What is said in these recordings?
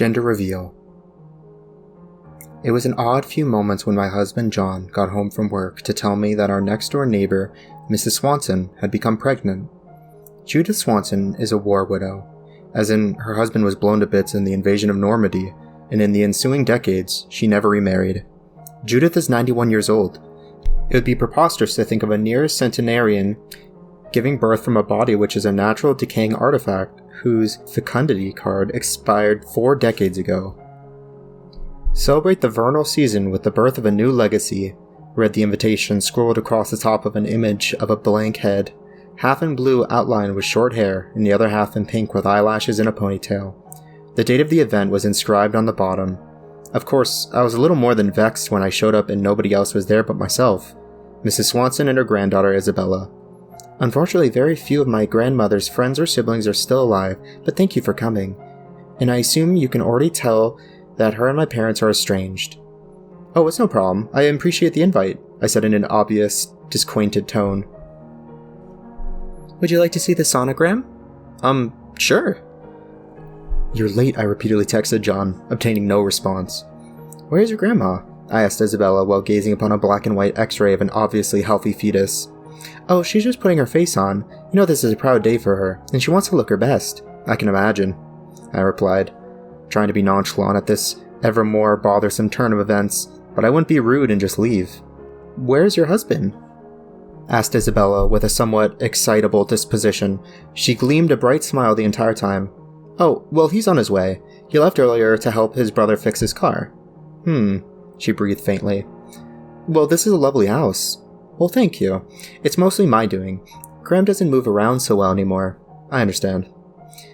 Gender reveal. It was an odd few moments when my husband John got home from work to tell me that our next-door neighbor, Mrs. Swanson, had become pregnant. Judith Swanson is a war widow, as in her husband was blown to bits in the invasion of Normandy, and in the ensuing decades, she never remarried. Judith is 91 years old. It would be preposterous to think of a near centenarian giving birth from a body which is a natural decaying artifact whose fecundity card expired 4 decades ago. Celebrate the vernal season with the birth of a new legacy, read the invitation scrolled across the top of an image of a blank head, half in blue outlined with short hair and the other half in pink with eyelashes and a ponytail. The date of the event was inscribed on the bottom. Of course, I was a little more than vexed when I showed up and nobody else was there but myself, Mrs. Swanson and her granddaughter Isabella. Unfortunately, very few of my grandmother's friends or siblings are still alive, but thank you for coming. And I assume you can already tell that her and my parents are estranged. Oh, it's no problem. I appreciate the invite, I said in an obvious, disappointed tone. Would you like to see the sonogram? Sure. You're late, I repeatedly texted John, obtaining no response. Where's your grandma? I asked Isabella while gazing upon a black and white x-ray of an obviously healthy fetus. Oh, she's just putting her face on. You know this is a proud day for her, and she wants to look her best. I can imagine, I replied, trying to be nonchalant at this ever more bothersome turn of events, but I wouldn't be rude and just leave. Where's your husband? Asked Isabella with a somewhat excitable disposition. She gleamed a bright smile the entire time. Oh, well, he's on his way. He left earlier to help his brother fix his car. She breathed faintly. Well, this is a lovely house. Well, thank you. It's mostly my doing. Graham doesn't move around so well anymore. I understand.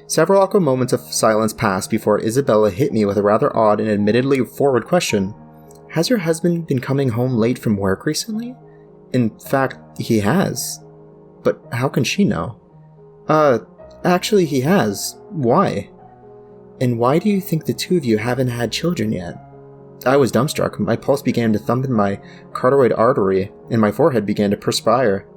Several awkward moments of silence passed before Isabella hit me with a rather odd and admittedly forward question. Has your husband been coming home late from work recently? In fact, he has. But how can she know? Actually he has. Why? And why do you think the two of you haven't had children yet? I was dumbstruck. My pulse began to thump in my carotid artery, and my forehead began to perspire.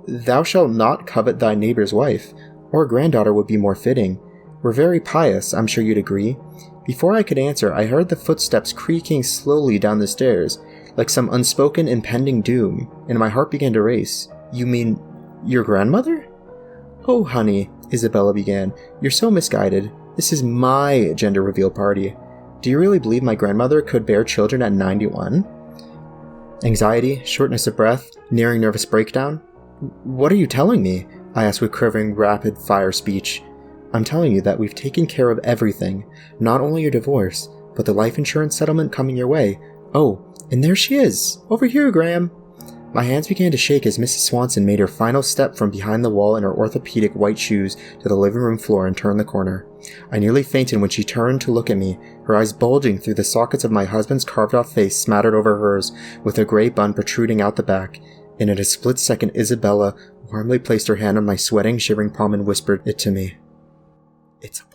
Thou shalt not covet thy neighbor's wife, or granddaughter would be more fitting. We're very pious, I'm sure you'd agree. Before I could answer, I heard the footsteps creaking slowly down the stairs, like some unspoken impending doom, and my heart began to race. You mean your grandmother? Oh, honey, Isabella began. You're so misguided. This is my gender reveal party. Do you really believe my grandmother could bear children at 91? Anxiety, shortness of breath, nearing nervous breakdown? What are you telling me? I asked with quivering, rapid-fire speech. I'm telling you that we've taken care of everything, not only your divorce, but the life insurance settlement coming your way. Oh, and there she is! Over here, Graham! My hands began to shake as Mrs. Swanson made her final step from behind the wall in her orthopedic white shoes to the living room floor and turned the corner. I nearly fainted when she turned to look at me, her eyes bulging through the sockets of my husband's carved-off face smattered over hers, with a gray bun protruding out the back. And in a split second, Isabella warmly placed her hand on my sweating, shivering palm and whispered it to me. It's a